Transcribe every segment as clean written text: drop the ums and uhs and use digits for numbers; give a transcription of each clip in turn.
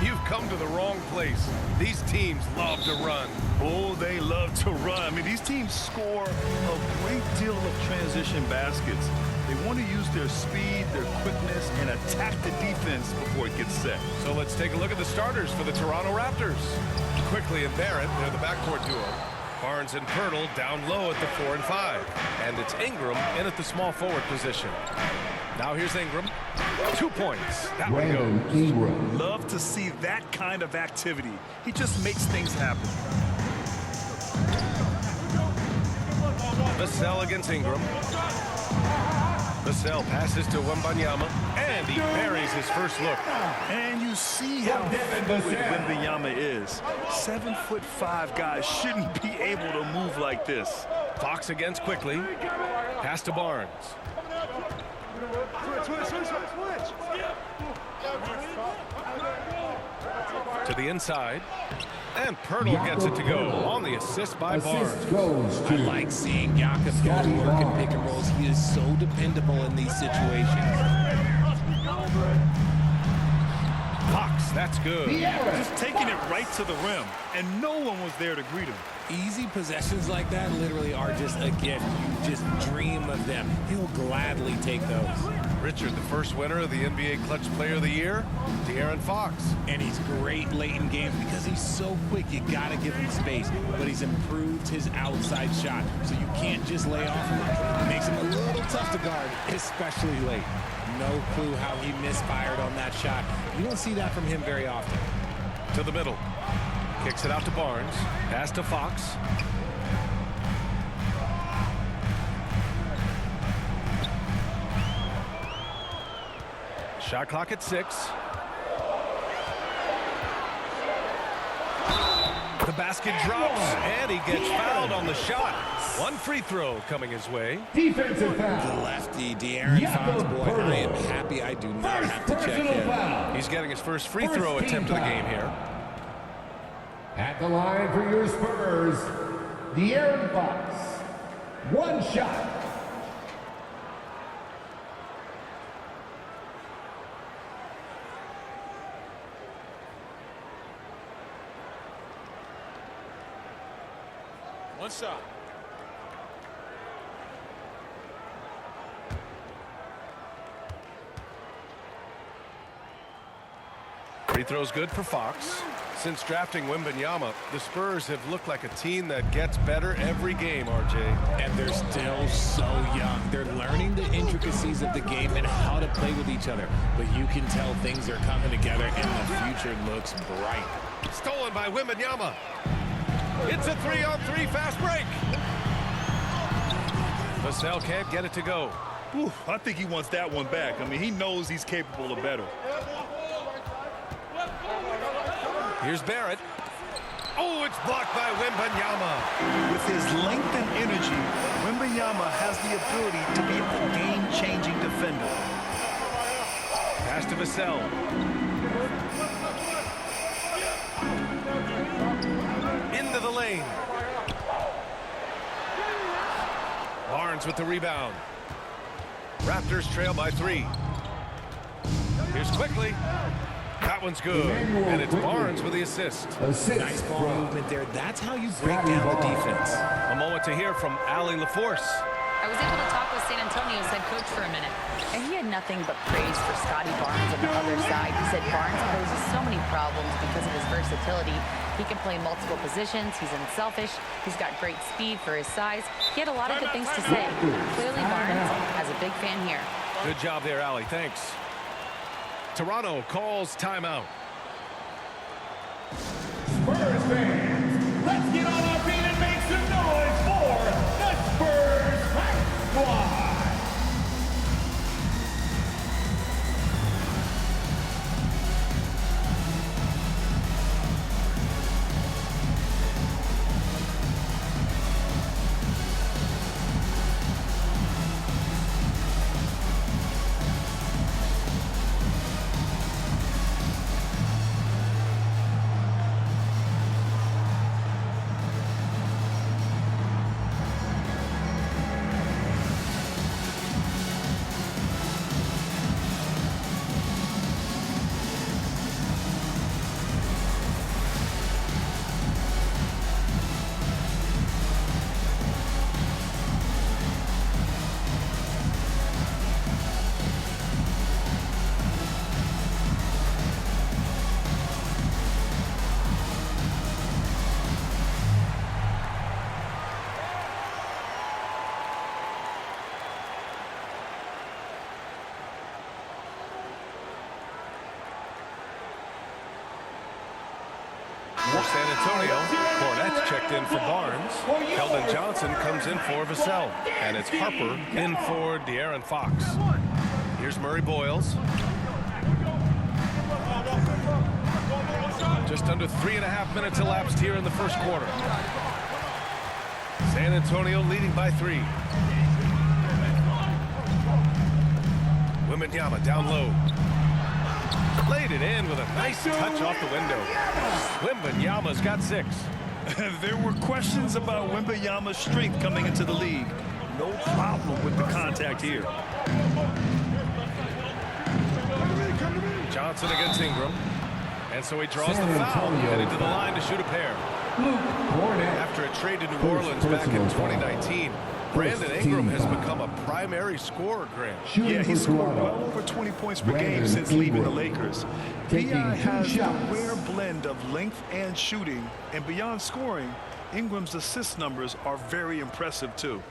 You've come to the wrong place. These teams love to run. Oh, they love to run. I mean, these teams score a great deal of transition baskets. They want to use their speed, their quickness, and attack the defense before it gets set. So let's take a look at the starters for the Toronto Raptors. Quickly and Barrett, they're the backcourt duo. Barnes and Pirtle down low at the 4 and 5. And it's Ingram in at the small forward position. Now here's Ingram. 2 points. That one goes. Ingram. Love to see that kind of activity. He just makes things happen. Vassell against Ingram. Vassell passes to Wembanyama, and he buries his first look. And you see how fluid Wembanyama is. 7'5" guys shouldn't be able to move like this. Fox against quickly. Pass to Barnes. To the inside. And Pirtle gets it to go on the assist by Barnes. Goes to I like seeing Jakob go to work in pick and rolls. He is so dependable in these situations. Fox, that's good. Just taking it right to the rim, and no one was there to greet him. Easy possessions like that literally are just a gift. You just dream of them. He'll gladly take those. Richard, the first winner of the NBA Clutch Player of the Year, De'Aaron Fox. And he's great late in games because he's so quick. You got to give him space. But he's improved his outside shot, so you can't just lay off him. It makes him a little tough to guard, especially late. No clue how he misfired on that shot. You don't see that from him very often. To the middle. Kicks it out to Barnes. Pass to Fox. Shot clock at 6. The basket drops, and he gets fouled on the shot. One free throw coming his way. defensive foul. The lefty, De'Aaron Fox, boy, I am happy I do not have to check him. Foul. He's getting his first free throw attempt of the game here. At the line for your Spurs, De'Aaron Fox. One shot. One shot. Free throw's good for Fox. Since drafting Wembanyama, the Spurs have looked like a team that gets better every game, RJ. And they're still so young. They're learning the intricacies of the game and how to play with each other. But you can tell things are coming together and the future looks bright. Stolen by Wembanyama. It's a 3-on-3 fast break. Vassell can't get it to go. Whew, I think he wants that one back. I mean, he knows he's capable of better. Here's Barrett. Oh, it's blocked by Wembanyama. With his length and energy, Wembanyama has the ability to be a game-changing defender. Pass to Vassell. Into the lane. Barnes with the rebound. Raptors trail by 3. Here's quickly. That one's good. And it's Barnes with the assist. Nice ball movement there. That's how you break down the defense. A moment to hear from Allie LaForce. I was able to talk with San Antonio's head coach for a minute, and he had nothing but praise for Scotty Barnes on the other side. He said Barnes poses so many problems because of his versatility. He can play multiple positions. He's unselfish. He's got great speed for his size. He had a lot of good things to say. Clearly, Barnes has a big fan here. Good job there, Allie. Thanks. Toronto calls timeout. Spurs fans, let's get on our feet and make some noise for the Spurs Fight Squad. For San Antonio, Cornette's checked in for Barnes. Keldon Johnson comes in for Vassell. And it's Harper in for De'Aaron Fox. Here's Murray Boyles. Just under 3.5 minutes elapsed here in the first quarter. San Antonio leading by 3. Wembanyama down low. Laid it in with a nice touch off the window. Wembanyama's got 6. There were questions about Wembanyama's strength coming into the league. No problem with the contact here. Johnson against Ingram. And so he draws the foul, heading to the line to shoot a pair. After a trade to New Orleans back in 2019, Brandon Ingram has become a primary scorer, Grant. Yeah, he's scored well over 20 points per game since leaving the Lakers. B.I. has the rare blend of length and shooting, and beyond scoring, Ingram's assist numbers are very impressive too.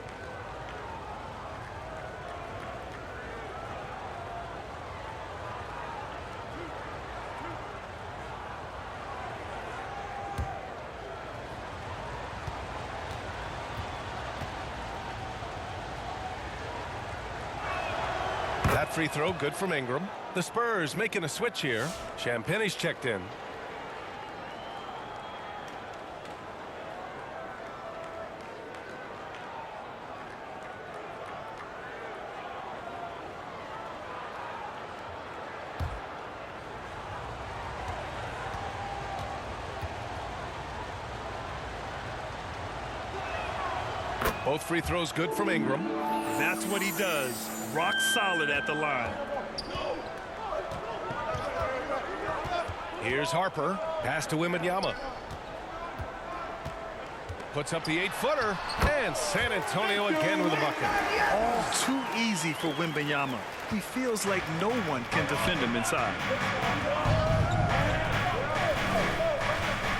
That free throw good from Ingram. The Spurs making a switch here. Champagne's checked in. Both free throws good from Ingram. That's what he does. Rock solid at the line. Here's Harper. Pass to Wembanyama. Puts up the 8-footer. And San Antonio again with a bucket. All too easy for Wembanyama. He feels like no one can defend him inside.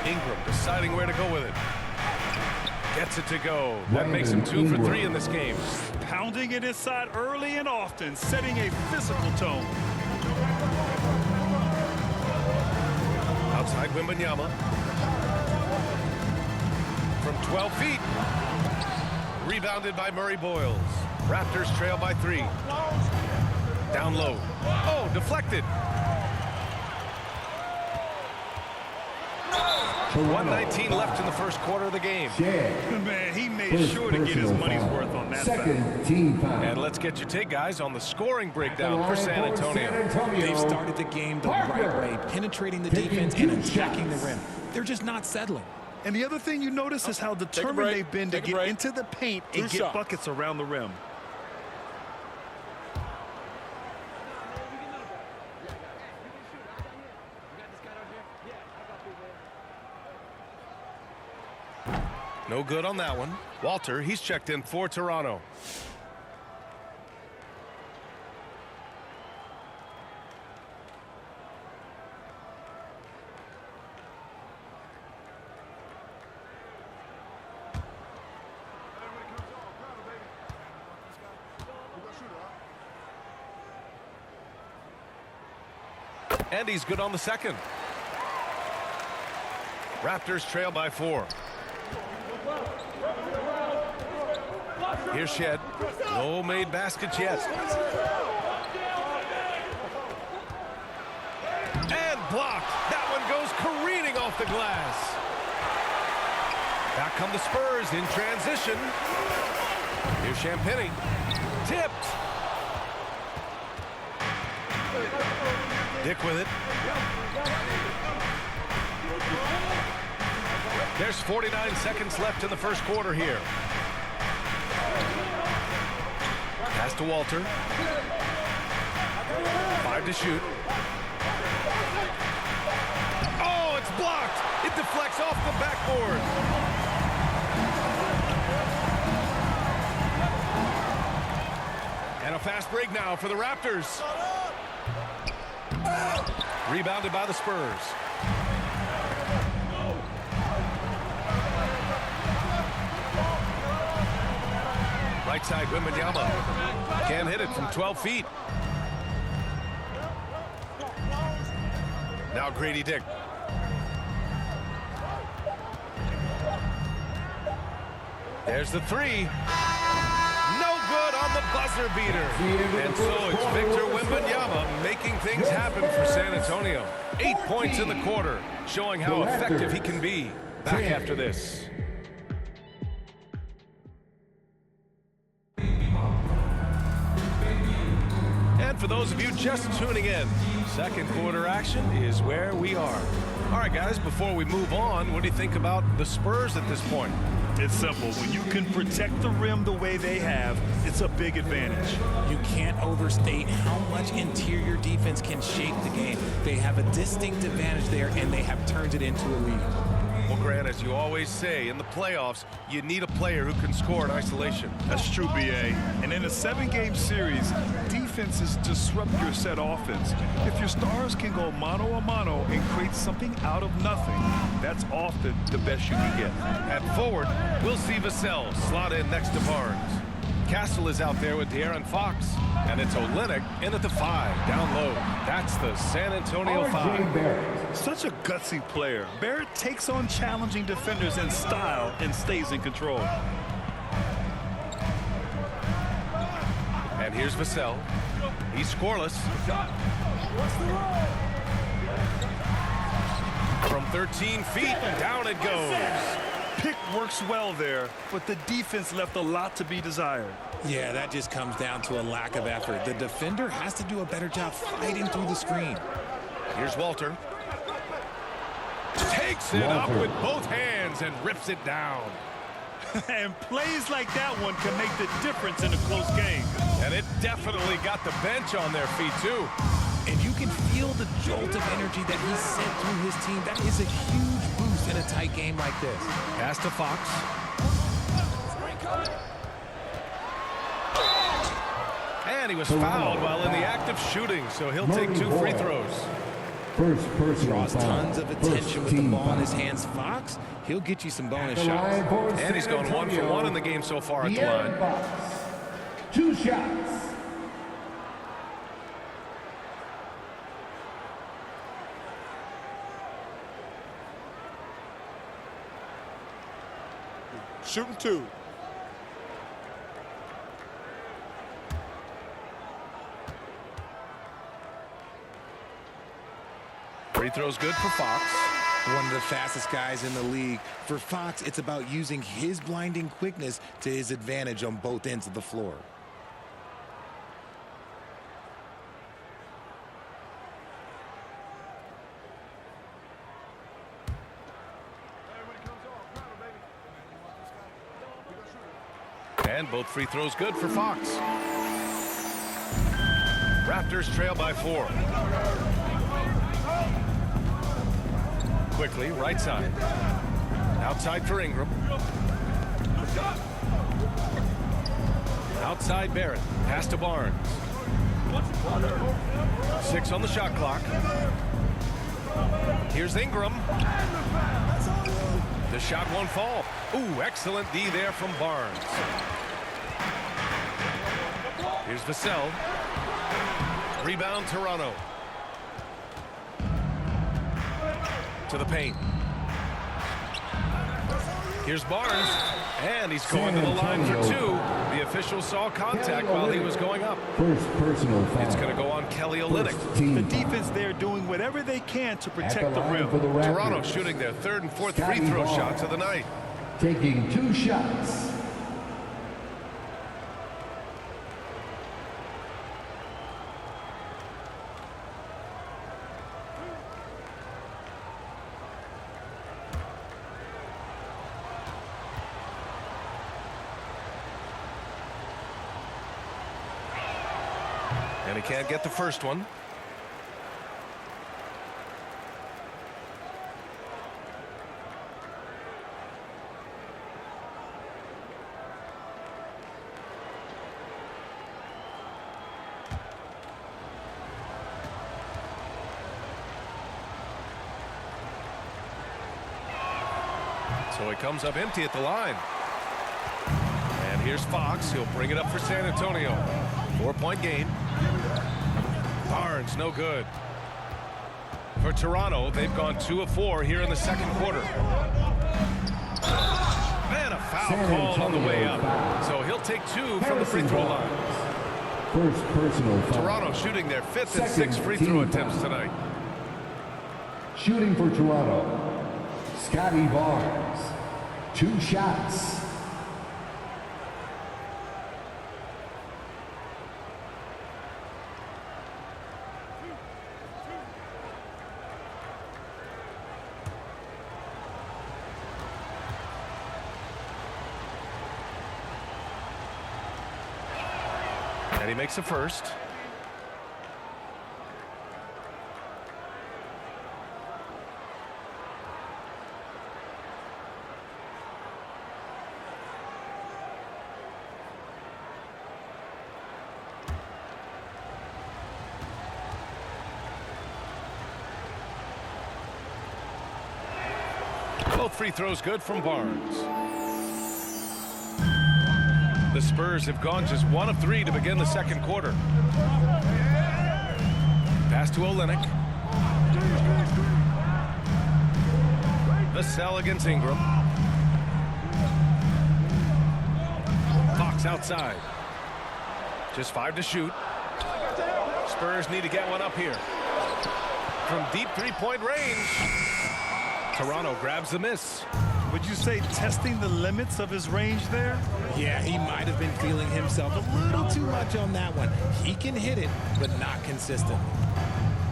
Ingram deciding where to go with it. Gets it to go. That makes him 2 for 3 in this game. Pounding it inside early and often, setting a physical tone. Outside Wembanyama. From 12 feet. Rebounded by Murray Boyles. Raptors trail by 3. Down low. Oh, deflected. 1:19 left in the first quarter of the game. Man, he made sure to get his money's worth on that foul. And let's get your take, guys, on the scoring breakdown for San Antonio. They've started the game the right way, penetrating the defense and attacking the rim. They're just not settling. And the other thing you notice is how determined they've been to get into the paint and get buckets around the rim. No good on that one. Walter, he's checked in for Toronto. And he's good on the second. Raptors trail by 4. Here's Shed. No made baskets yet. And blocked. That one goes careening off the glass. Back come the Spurs in transition. Here's Champagnie. Tipped. Dick with it. There's 49 seconds left in the first quarter here. Pass to Walter. 5 to shoot. Oh, it's blocked. It deflects off the backboard. And a fast break now for the Raptors. Rebounded by the Spurs. Right side, Wembanyama. Can't hit it from 12 feet. Now Grady Dick. There's the three. No good on the buzzer beater. And so it's Victor Wembanyama making things happen for San Antonio. 8 points in the quarter, showing how effective he can be. Back after this. And for those of you just tuning in, second quarter action is where we are. All right, guys, before we move on, what do you think about the Spurs at this point? It's simple. When you can protect the rim the way they have, it's a big advantage. You can't overstate how much interior defense can shape the game. They have a distinct advantage there, and they have turned it into a lead. Well, Grant, as you always say, in the playoffs, you need a player who can score in isolation. That's true, B.A. And in a 7-game series, defenses disrupt your set offense. If your stars can go mano-a-mano and create something out of nothing, that's often the best you can get. At forward, we'll see Vassell slot in next to Barnes. Castle is out there with De'Aaron Fox. And it's Olynyk in at the 5, down low. That's the San Antonio 5. Such a gutsy player. Barrett takes on challenging defenders in style and stays in control. And here's Vassell. He's scoreless. From 13 feet, down it goes. Pick works well there, but the defense left a lot to be desired. Yeah, that just comes down to a lack of effort. The defender has to do a better job fighting through the screen. Here's Walter. Takes it up with both hands and rips it down. And plays like that one can make the difference in a close game. And it definitely got the bench on their feet, too. And you can feel the jolt of energy that he sent through his team. That is a huge boost in a tight game like this. Pass to Fox. And he was fouled while in the act of shooting, so he'll take 2 free throws. First personal Draws tons of attention with the ball in his hands. Fox, he'll get you some bonus shots. And he's gone 1 for 1 in the game so far at the line. 2 shots. Shooting 2. Free throw's good for Fox. One of the fastest guys in the league. For Fox, it's about using his blinding quickness to his advantage on both ends of the floor. And both free throws good for Fox. Raptors trail by 4. Quickly, right side. Outside for Ingram. Outside Barrett. Pass to Barnes. 6 on the shot clock. Here's Ingram. The shot won't fall. Ooh, excellent D there from Barnes. Here's Vassell. Rebound Toronto. To the paint. Here's Barnes. And he's going to the line for 2. The official saw contact while he was going up. First personal foul. It's going to go on Kelly Olynyk. The defense there doing whatever they can to protect the rim. Toronto shooting their 3rd and 4th free throw shots of the night. Taking 2 shots. And he can't get the first one. So he comes up empty at the line. And here's Fox. He'll bring it up for San Antonio. 4-point game. Barnes, no good. For Toronto, they've gone 2 of 4 here in the second quarter. And a foul San called on the way Antonio up. foul. So he'll take 2 from the free throw line. First personal foul. Toronto shooting their 5th and Second 6th free team throw foul. attempts tonight. Shooting for Toronto, Scotty Barnes. 2 shots. And he makes a first. Both free throws good from Barnes. The Spurs have gone just 1 of 3 to begin the second quarter. Pass to Olynyk. Vassell against Ingram. Fox outside. Just 5 to shoot. Spurs need to get one up here. From deep three-point range. Toronto grabs the miss. Would you say testing the limits of his range there? Yeah, he might have been feeling himself a little too much on that one. He can hit it, but not consistent.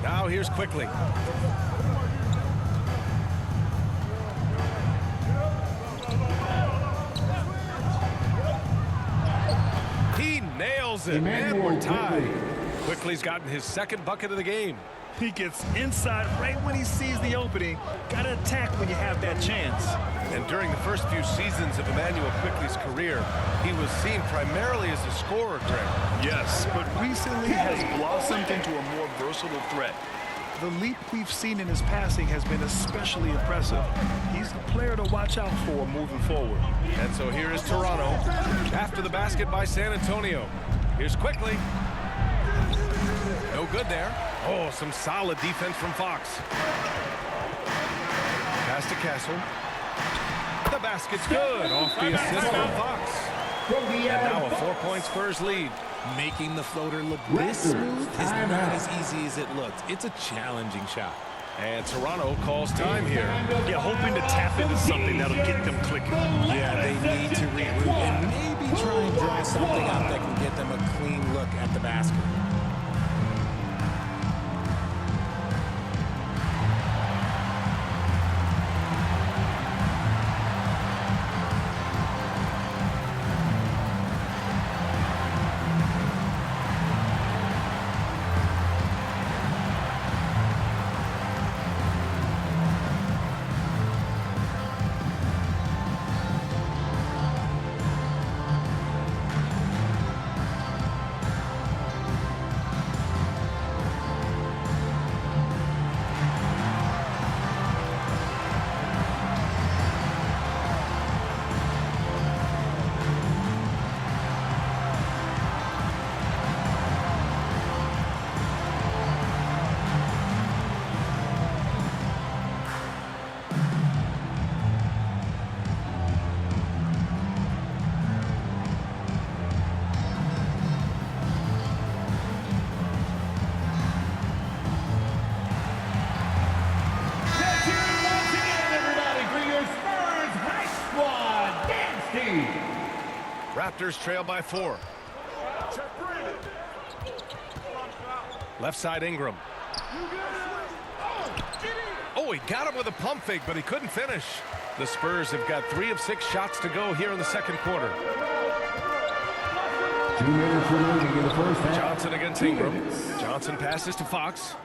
Now here's Quickly. He nails it, and we're tied. Quickly's gotten his 2nd bucket of the game. He gets inside right when he sees the opening. Gotta attack when you have that chance. And during the first few seasons of Emmanuel Quickly's career, he was seen primarily as a scorer, Greg. Yes, but recently has blossomed into a more versatile threat. The leap we've seen in his passing has been especially impressive. He's a player to watch out for moving forward. And so here is Toronto after the basket by San Antonio. Here's Quickly. No good there. Oh, some solid defense from Fox. Pass to Castle. The basket's good off the assist from Fox. And now a 4-point Spurs lead. Making the floater look this smooth is not as easy as it looks. It's a challenging shot. And Toronto calls time here. Yeah, hoping to tap into something that'll get them clicking. Yeah, they need to regroup and maybe try and draw something out that can get them a clean look at the basket. Raptors trail by 4. Left side Ingram. Oh, he got him with a pump fake, but he couldn't finish. The Spurs have got 3 of 6 shots to go here in the second quarter. 2 minutes remaining in the first half. Johnson against Ingram. Johnson passes to Fox.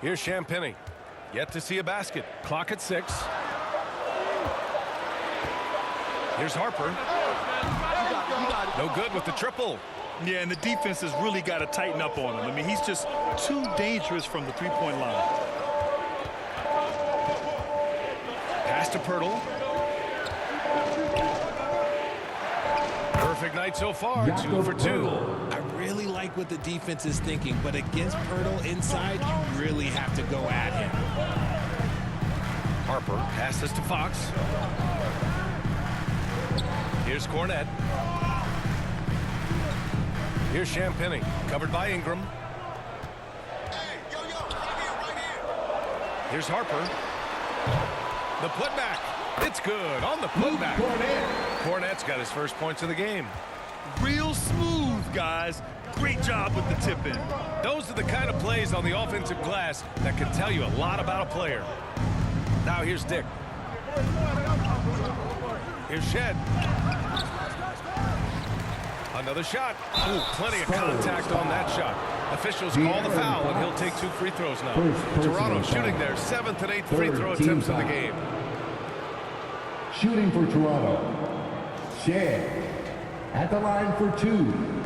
Here's Champagny. Yet to see a basket. Clock at 6. Here's Harper. No good with the triple. Yeah, and the defense has really got to tighten up on him. I mean, he's just too dangerous from the three-point line. Pass to Pirtle. Perfect night so far. 2 for 2. I really like what the defense is thinking, but against Pirtle inside, you really have to go at him. Harper passes to Fox. Here's Cornette. Here's Champagny, covered by Ingram. Here's Harper. The putback. It's good on the putback. Cornette's got his first points of the game. Real smooth, guys. Great job with the tip-in. Those are the kind of plays on the offensive glass that can tell you a lot about a player. Now here's Dick. Here's Shed. Another shot. Ooh, plenty of contact on that shot. Officials call the foul, and he'll take 2 free throws now. Toronto shooting their 7th and 8th free throw attempts of the game. Shooting for Toronto. Shed at the line for 2.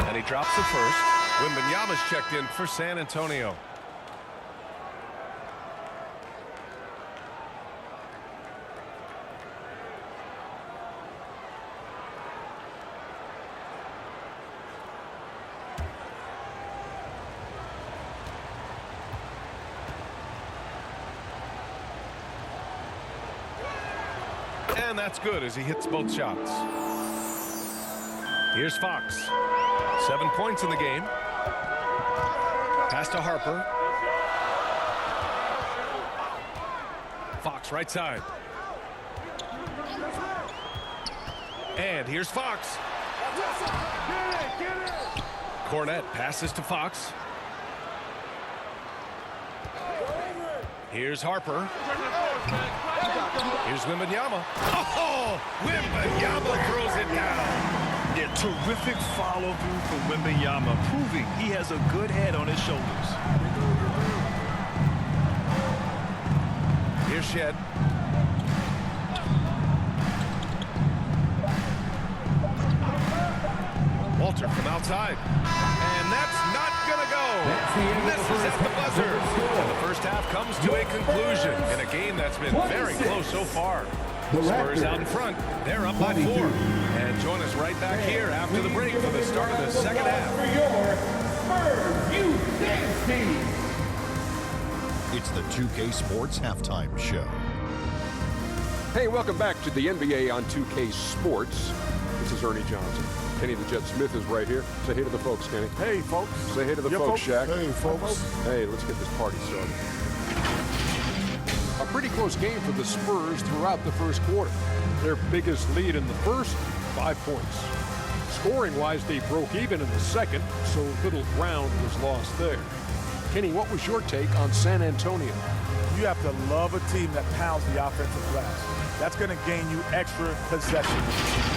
And he drops the first. Wembanyama's checked in for San Antonio. And that's good as he hits both shots. Here's Fox. 7 points in the game. Pass to Harper. Fox right side. And here's Fox. Cornette passes to Fox. Here's Harper. Here's Wembanyama. Oh, Wembanyama throws it down. Yeah, terrific follow-through from Wembanyama, proving he has a good head on his shoulders. Here's Shed. Walter from outside. And that's not going to go. Misses at the buzzer. And the first half comes to a conclusion in a game that's been very close so far. Spurs out in front. They're up by 4. And join us right back here after the break for the start of the second half. For your Spurs U.S. team. It's the 2K Sports Halftime Show. Hey, welcome back to the NBA on 2K Sports. This is Ernie Johnson. Kenny the Jet Smith is right here. Say hey to the folks, Kenny. Hey, folks. Say hey to the folks, Shaq. Hey, folks. Hey, let's get this party started. A pretty close game for the Spurs throughout the first quarter. Their biggest lead in the first, 5 points. Scoring-wise, they broke even in the second, so little ground was lost there. Kenny, what was your take on San Antonio? You have to love a team that pounds the offensive glass. That's going to gain you extra possession.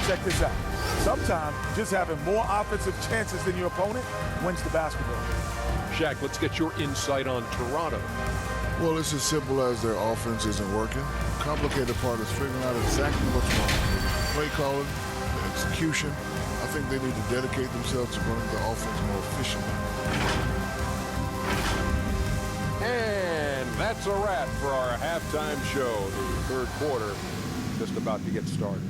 Check this out. Sometimes just having more offensive chances than your opponent wins the basketball game. Shaq, let's get your insight on Toronto. Well, it's as simple as their offense isn't working. The complicated part is figuring out exactly what's wrong. Play calling, the execution. I think they need to dedicate themselves to running the offense more efficiently. And that's a wrap for our halftime show. The third quarter just about to get started.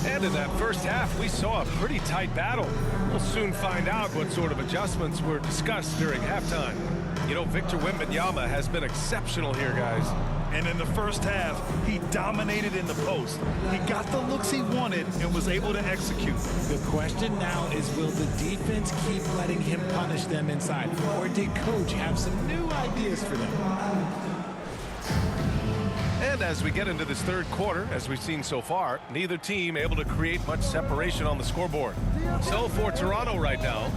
And in that first half, we saw a pretty tight battle. We'll soon find out what sort of adjustments were discussed during halftime. You know, Victor Wembanyama has been exceptional here, guys. And in the first half, he dominated in the post. He got the looks he wanted and was able to execute. The question now is, will the defense keep letting him punish them inside? Or did Coach have some new ideas for them? And as we get into this third quarter, as we've seen so far, neither team able to create much separation on the scoreboard. So for Toronto right now,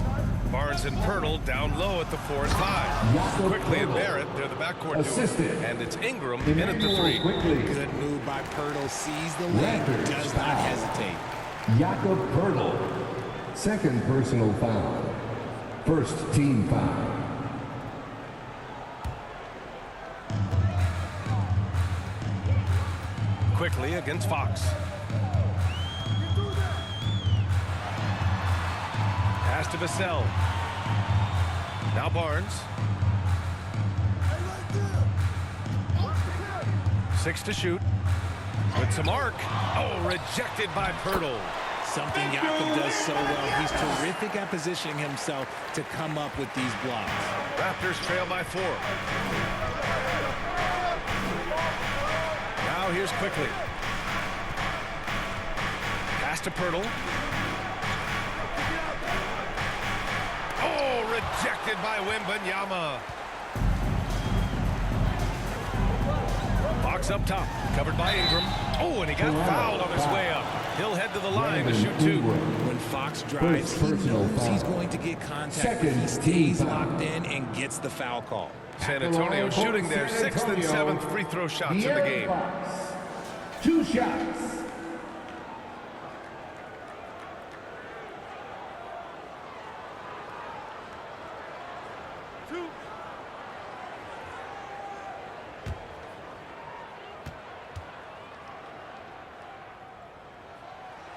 Barnes and Pirtle down low at the 4 and 5. Quickly and Barrett, they're the backcourt duo. And it's Ingram in at the 3. Good move by Pirtle. Sees the lane, does not hesitate. Jakob Pirtle. Second personal foul. First team foul. quickly against Fox. Pass to Vassell. Now Barnes. 6 to shoot. With some arc. Oh, rejected by Pirtle. Something Jakob does so well. He's terrific at positioning himself to come up with these blocks. Raptors trail by 4. Now here's quickly. Pass to Pirtle. Oh, rejected by Wembanyama. Fox up top, covered by Ingram. Oh, and he got fouled on his way up. He'll head to the line to shoot 2. When Fox drives, he knows he's going to get contact. He stays locked in and gets the foul call. San Antonio shooting their 6th and 7th free throw shots in the game. 2 shots.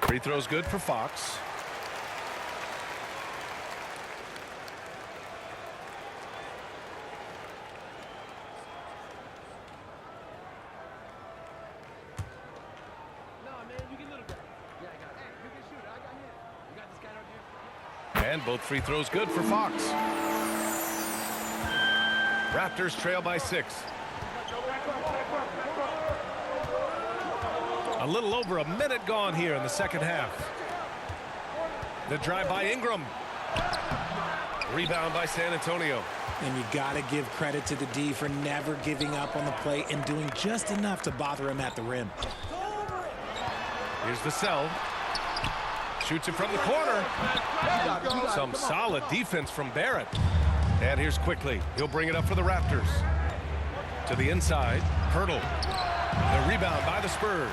Free throw's good for Fox. And both free throws good for Fox. Raptors trail by 6. A little over a minute gone here in the second half. The drive by Ingram. Rebound by San Antonio. And you got to give credit to the D for never giving up on the play and doing just enough to bother him at the rim. Here's Vassell. Shoots it from the corner. Some solid defense from Barrett. And here's quickly. He'll bring it up for the Raptors. To the inside. Pirtle. The rebound by the Spurs.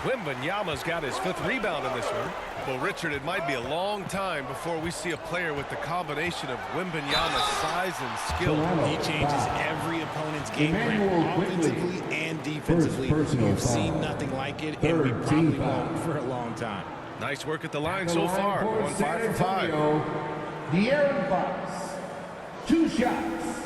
Wembanyama's got his 5th rebound in this one. Well, Richard, it might be a long time before we see a player with the combination of Wembanyama's size and skill. He changes every opponent's game plan, offensively and defensively. We've seen nothing like it, and we probably won't for a long time. Nice work at the line so far. Going 5 for 5. De'Aaron Fox. 2 shots.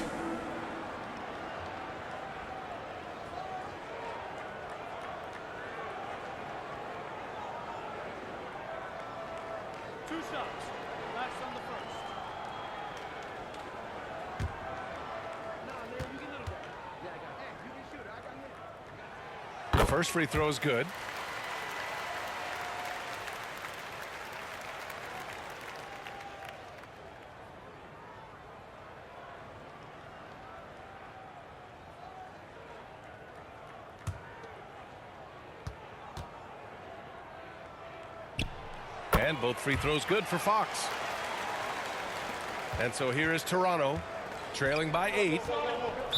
The first free throw is good. And both free throws good for Fox. And so here is Toronto, trailing by 8.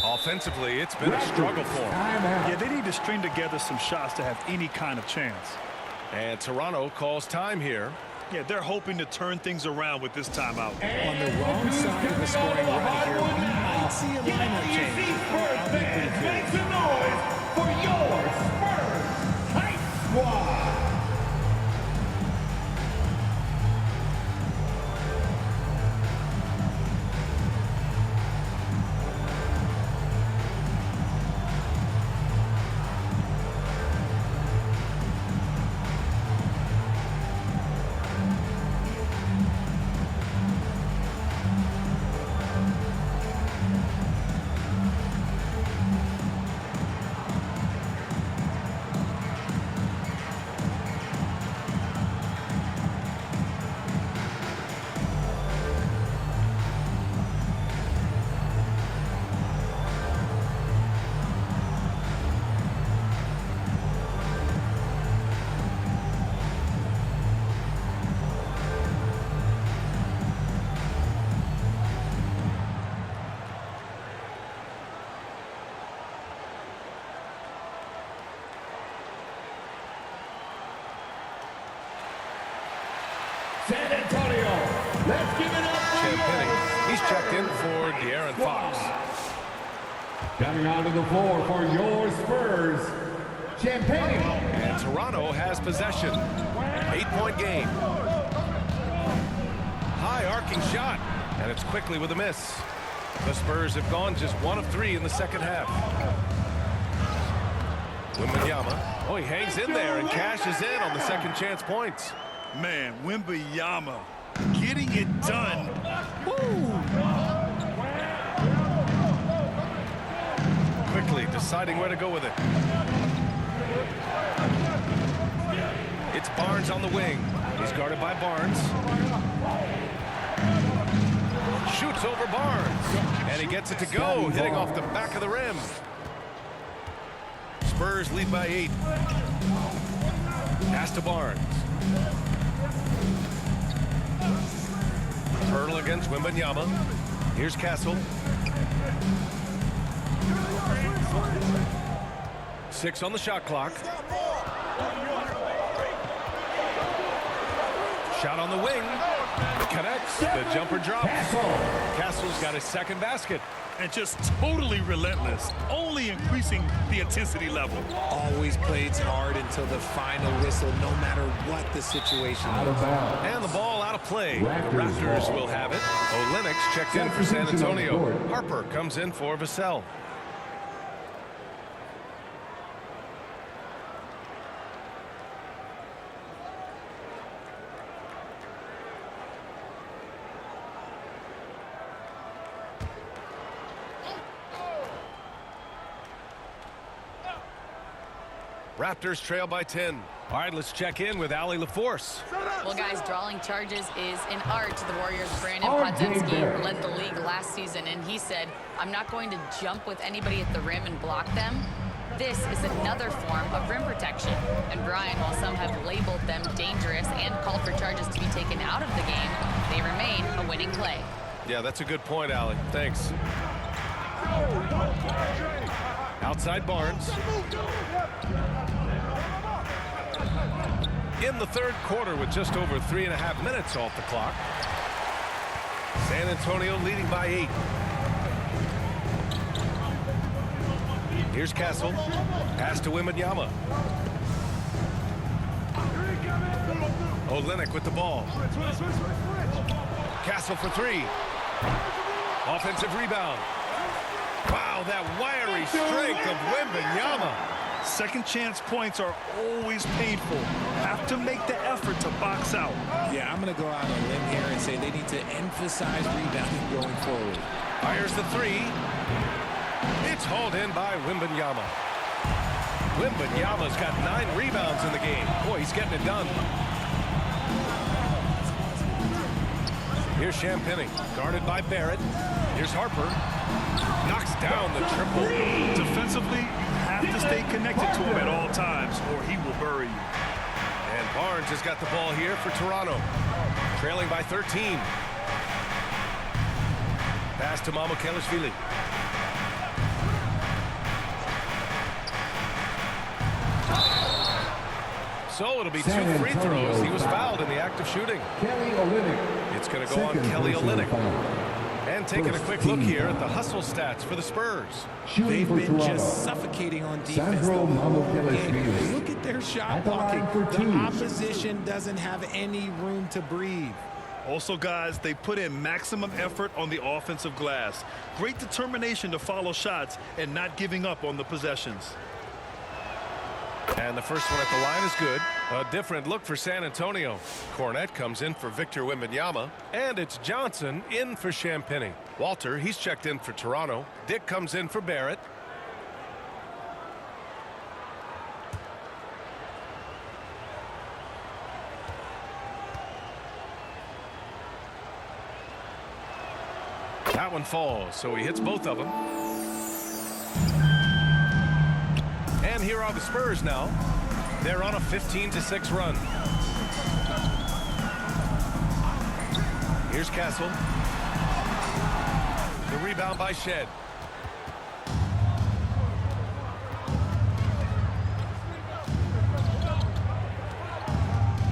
Offensively, it's been a struggle for them. Yeah, they need to string together some shots to have any kind of chance. And Toronto calls time here. Yeah, they're hoping to turn things around with this timeout. On the wrong side of the scoring run here, we might see a lineup change. I'll be pretty curious. Make some noise for your Spurs Hype Squad. San Antonio, let's give it up for Champagny. He's checked in for De'Aaron Fox. Coming onto the floor for your Spurs, Champagne. And Toronto has possession. 8-point game. High arcing shot, and it's quickly with a miss. The Spurs have gone just 1 of 3 in the second half. Wembanyama. Oh, he hangs in there and cashes in on the second chance points. Man, Wembanyama getting it done. Quickly deciding where to go with it. It's Barnes on the wing. He's guarded by Barnes. Shoots over Barnes. And he gets it to go, hitting off the back of the rim. Spurs lead by 8. Pass to Barnes. Hurdle against Wembanyama. Here's Castle. 6 on the shot clock. Shot on the wing. Connects. The jumper drops. Castle's got his second basket. And just totally relentless, only increasing the intensity level. Always plays hard until the final whistle, no matter what the situation is. And the ball out of play. The Raptors will have it. Olenek's checked in for San Antonio. Harper comes in for Vassell. Raptors trail by 10. All right, let's check in with Allie LaForce. Well, guys, drawing charges is an art. The Warriors' Brandon Podziemski led the league last season, and he said, I'm not going to jump with anybody at the rim and block them. This is another form of rim protection. And Brian, while some have labeled them dangerous and called for charges to be taken out of the game, they remain a winning play. Yeah, that's a good point, Allie. Thanks. Outside Barnes. In the third quarter with just over 3.5 minutes off the clock. San Antonio leading by 8. Here's Castle. Pass to Wembanyama. Olenek with the ball. Castle for 3. Offensive rebound. Wow, that wiry strength of Wembanyama. Second chance points are always painful. Have to make the effort to box out. Yeah, I'm going to go out on a limb here and say they need to emphasize rebounding going forward. Fires the 3. It's hauled in by Wembanyama. Wembanyama's got 9 rebounds in the game. Boy, he's getting it done. Here's Champagne, guarded by Barrett. Here's Harper. Knocks down the triple. Defensively, you have to stay connected to him at all times, or he will bury you. And Barnes has got the ball here for Toronto. Trailing by 13. Pass to Mamukelashvili. So it'll be 2 free throws. He was fouled in the act of shooting. Kelly Olynyk. It's going to go on Kelly Olynyk. And taking a quick look here at the hustle stats for the Spurs. They've been just suffocating on defense. Look at their shot blocking. The opposition doesn't have any room to breathe. Also, guys, they put in maximum effort on the offensive glass. Great determination to follow shots and not giving up on the possessions. And the first one at the line is good. A different look for San Antonio. Cornette comes in for Victor Wembanyama. And it's Johnson in for Champagne. Walter, he's checked in for Toronto. Dick comes in for Barrett. That one falls, so he hits both of them. And here are the Spurs now. They're on a 15-6 run. Here's Castle. The rebound by Shed.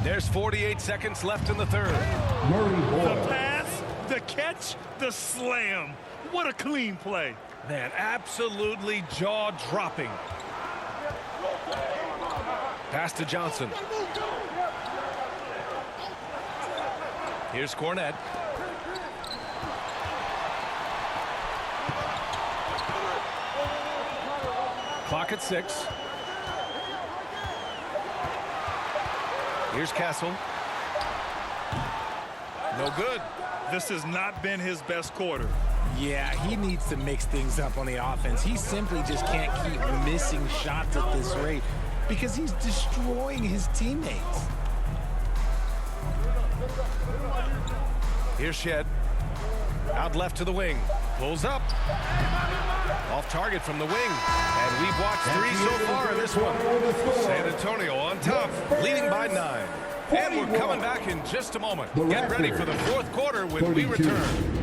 There's 48 seconds left in the third. The pass, the catch, the slam. What a clean play. Man, absolutely jaw-dropping. Pass to Johnson. Here's Cornette. Clock at 6. Here's Castle. No good. This has not been his best quarter. Yeah, he needs to mix things up on the offense. He simply just can't keep missing shots at this rate because he's destroying his teammates. Here's Shed. Out left to the wing. Pulls up. Off target from the wing. And we've watched 3 so far in this one. San Antonio on top, leading by 9. And we're coming back in just a moment. Get ready for the 4th quarter when we return.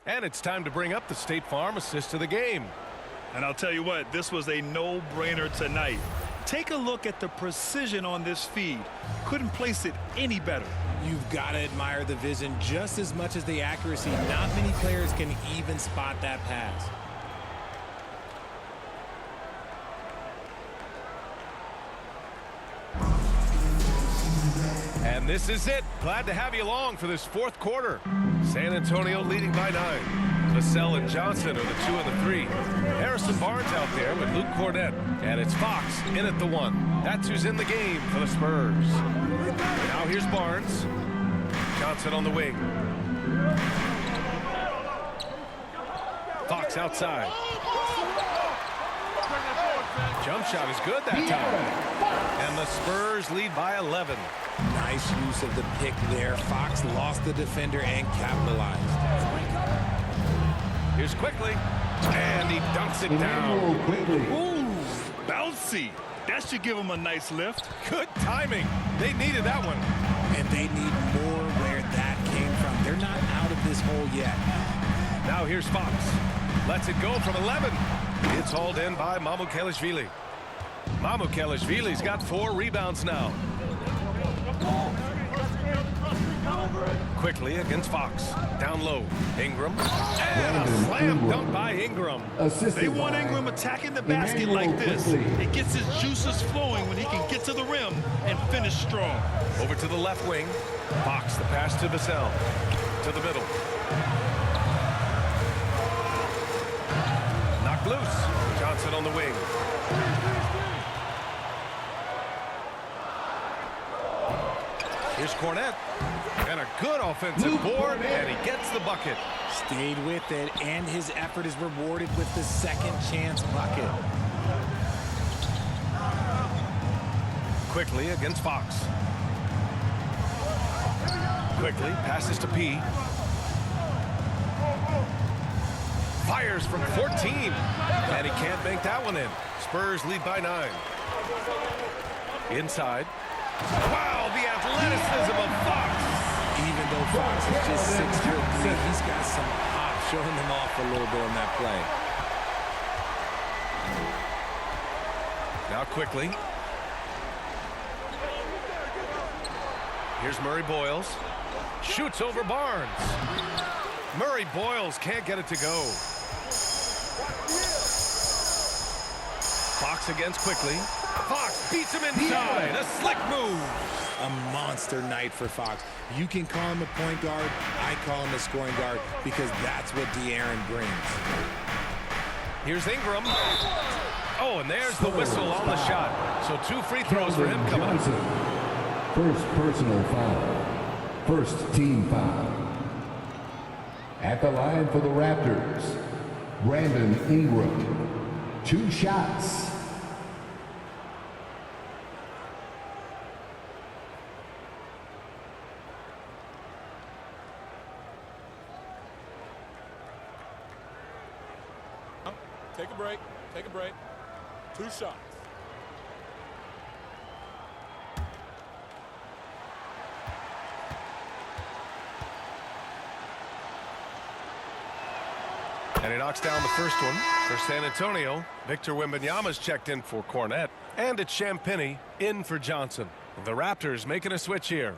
And it's time to bring up the State Farm assist of the game. And I'll tell you what, this was a no-brainer tonight. Take a look at the precision on this feed. Couldn't place it any better. You've got to admire the vision just as much as the accuracy. Not many players can even spot that pass. And this is it. Glad to have you along for this 4th quarter. San Antonio leading by 9. Vassell and Johnson are the 2 and the 3. Harrison Barnes out there with Luke Cornette. And it's Fox in at the 1. That's who's in the game for the Spurs. Now here's Barnes. Johnson on the wing. Fox outside. Jump shot is good that time. And the Spurs lead by 11. Nice use of the pick there. Fox lost the defender and capitalized. Here's Quickly. And he dunks it down. Ooh, bouncy. That should give him a nice lift. Good timing. They needed that one. And they need more where that came from. They're not out of this hole yet. Now here's Fox. Lets it go from 11. It's hauled in by Mamukelashvili. Mamukelashvili's got 4 rebounds now. Quickly against Fox. Down low. Ingram. And a slam dunk by Ingram. They want Ingram attacking the basket like this. It gets his juices flowing when he can get to the rim and finish strong. Over to the left wing. Fox, the pass to Vassell. To the middle. Knocked loose. Johnson on the wing. Here's Cornette. And a good offensive board, and he gets the bucket. Stayed with it, and his effort is rewarded with the second chance bucket. Quickly against Fox. Quickly passes to P. Fires from 14, and he can't bank that one in. Spurs lead by 9. Inside. Wow, the athleticism of Fox. Even though Fox is just 6'3", he's got some pop, showing him off a little bit on that play. Now Quickly. Here's Murray Boyles. Shoots over Barnes. Murray Boyles can't get it to go. Fox against Quickly. Fox beats him inside. A slick move. A monster night for Fox. You can call him a point guard. I call him a scoring guard because that's what De'Aaron brings. Here's Ingram. Oh, and there's the whistle on the shot. So 2 free throws for him coming up. First personal foul. First team foul. At the line for the Raptors, Brandon Ingram. 2 shots. Take a break. Take a break. 2 shots. And And he knocks down the first one for San Antonio. Victor Wembanyama's checked in for Cornette. And it's Champagnie in for Johnson. The Raptors making a switch here.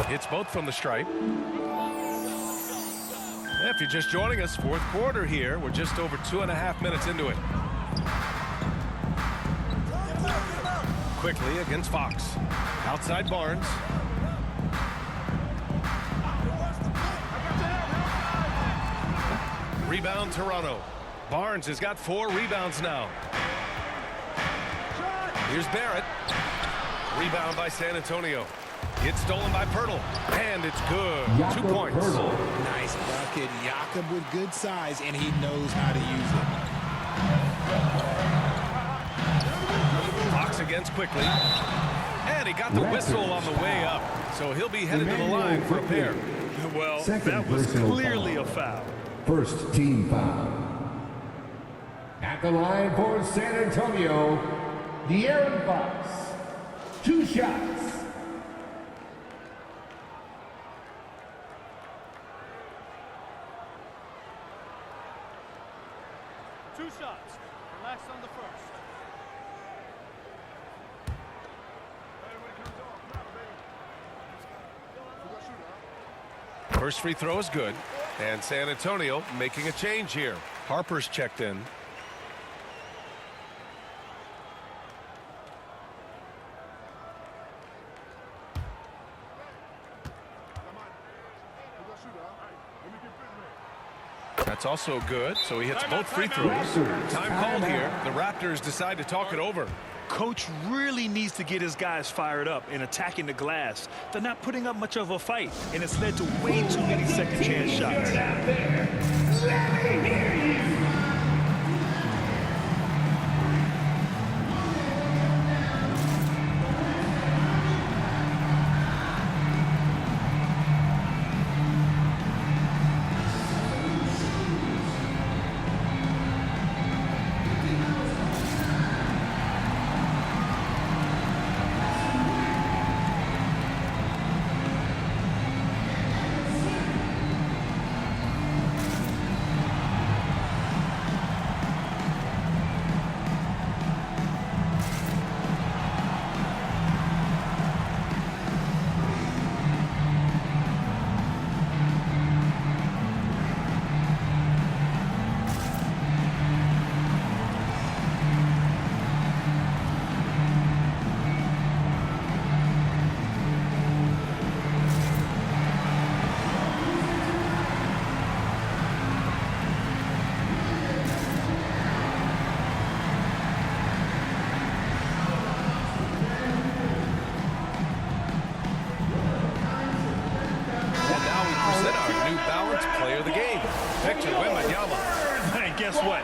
It's both from the stripe. If you're just joining us, fourth quarter here. We're just over 2.5 minutes into it. Quickly against Fox. Outside Barnes. Rebound Toronto. Barnes has got 4 rebounds now. Here's Barrett. Rebound by San Antonio. It's stolen by Pirtle, and it's good. 2 points. Nice bucket. Jakob with good size, and he knows how to use it. Fox against quickly. And he got the whistle on the way up. So he'll be headed to the line for a pair. Well, that was clearly a foul. First team foul. At the line for San Antonio, De'Aaron Fox. 2 shots. Relax on the first. First free throw is good. And San Antonio making a change here. Harper's checked in. That's also good, so he hits both free throws. Time called here. The Raptors decide to talk it over. Coach really needs to get his guys fired up in attacking the glass. They're not putting up much of a fight, and it's led to way too many second chance shots. Let me hear you. Victor Wembanyama. And guess what?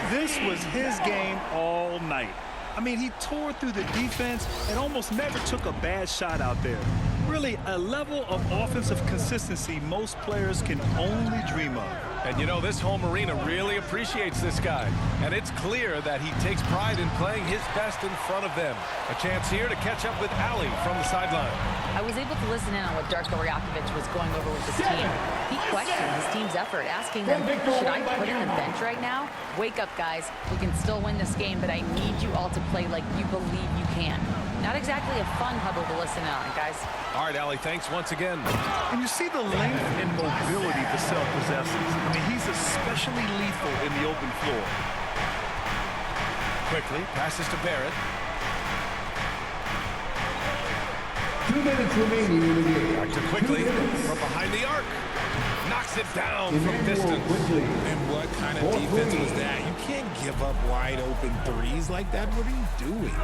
This was his game all night. I mean, he tore through the defense and almost never took a bad shot out there. Really, a level of offensive consistency most players can only dream of. And you know, this home arena really appreciates this guy. And it's clear that he takes pride in playing his best in front of them. A chance here to catch up with Ali from the sideline. I was able to listen in on what Darko Rajakovic was going over with his team. He questioned his team's effort, asking them, should I put in the bench right now? Wake up, guys. We can still win this game, but I need you all to play like you believe you can. Not exactly a fun huddle to listen in on, guys. All right, Ali, thanks once again. And you see the length and mobility Vassell possesses. I mean, he's especially lethal in the open floor. Quickly, passes to Barrett. 2 minutes remaining in the game. Back to Quickly from behind the arc. Knocks it down from distance. And what kind of defense was that? You can't give up wide open threes like that. What are you doing?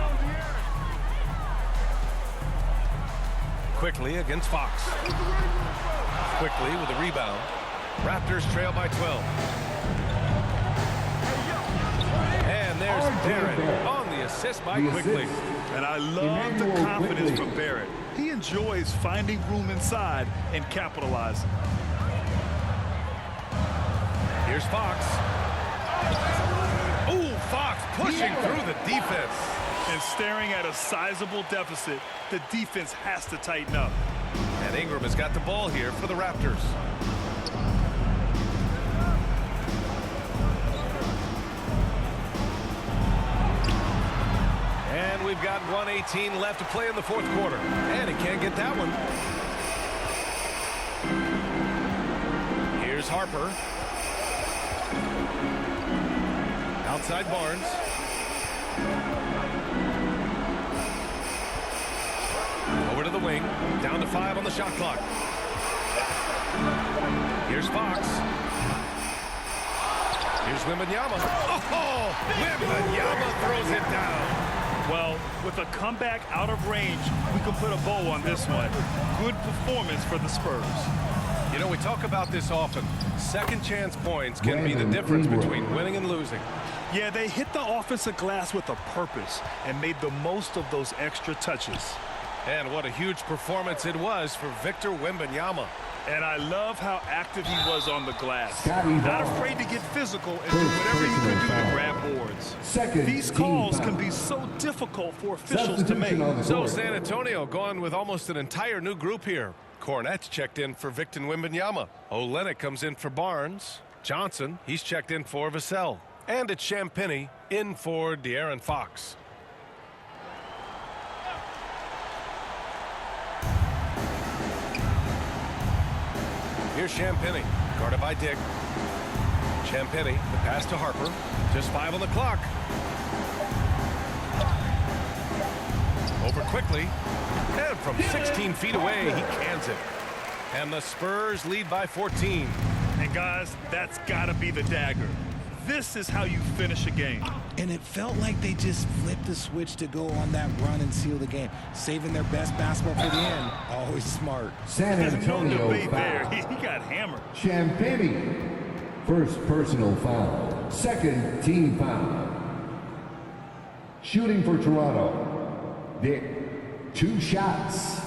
Quickly against Fox. Quickly with a rebound. Raptors trail by 12. And there's Barrett on the assist by Quickly. And I love the confidence from Barrett. He enjoys finding room inside and capitalizing. Here's Fox. Ooh, Fox pushing through the defense. And staring at a sizable deficit, the defense has to tighten up. And Ingram has got the ball here for the Raptors. And we've got 1:18 left to play in the fourth quarter. And he can't get that one. Here's Harper. Outside Barnes. Over to the wing. Down to 5 on the shot clock. Here's Fox. Here's Wembanyama. Oh! Wembanyama throws it down. Well, with a comeback out of range, we can put a bow on this one. Good performance for the Spurs. You know, we talk about this often. Second chance points can be the difference between winning and losing. Yeah, they hit the offensive glass with a purpose and made the most of those extra touches. And what a huge performance it was for Victor Wembanyama. And I love how active he was on the glass. Scotty Not Barnes. afraid to get physical and do whatever he could do to grab boards. Second These team calls foul. can be so difficult for officials to make. Substitution on the So court. San Antonio going with almost an entire new group here. Cornette's checked in for Victor Wembanyama. Olynyk comes in for Barnes. Johnson, he's checked in for Vassell. And it's Champagnie in for De'Aaron Fox. Here's Champagnie, guarded by Dick. Champagnie, the pass to Harper. Just 5 on the clock. Over quickly. And from 16 feet away, he cans it. And the Spurs lead by 14. And guys, that's got to be the dagger. This is how you finish a game. And it felt like they just flipped the switch to go on that run and seal the game. Saving their best basketball for the end. Always smart. San There's no Antonio debate there. foul. He got hammered. Champagnie. First personal foul. Second team foul. Shooting for Toronto. Dick. 2 shots.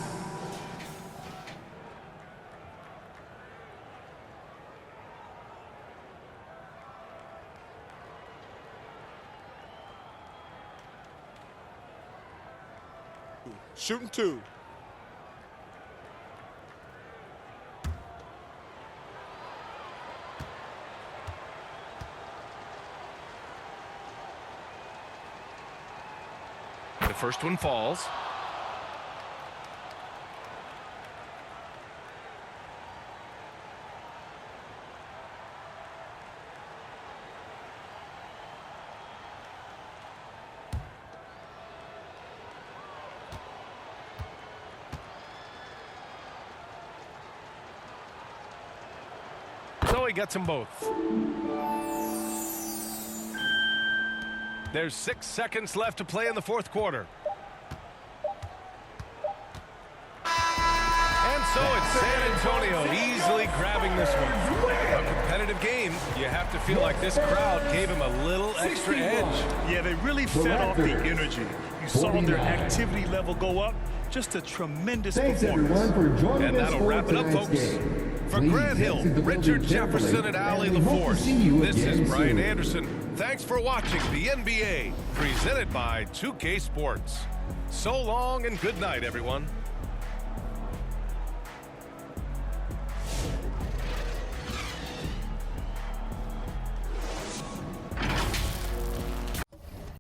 Shooting 2. The first one falls. So he gets them both. There's 6 seconds left to play in the fourth quarter. And so it's San Antonio easily grabbing this one. A competitive game. You have to feel like this crowd gave him a little extra edge. Yeah, they really fed off the energy. You saw their activity level go up. Just a tremendous Thanks performance. everyone for joining And us that'll for wrap it up, tonight's folks. game. For Please Grant Hill, exit the Richard building Jefferson, and carefully, Ali and we hope to LaForce, see you this is again Brian soon. Anderson. Thanks for watching the NBA, presented by 2K Sports. So long and good night, everyone.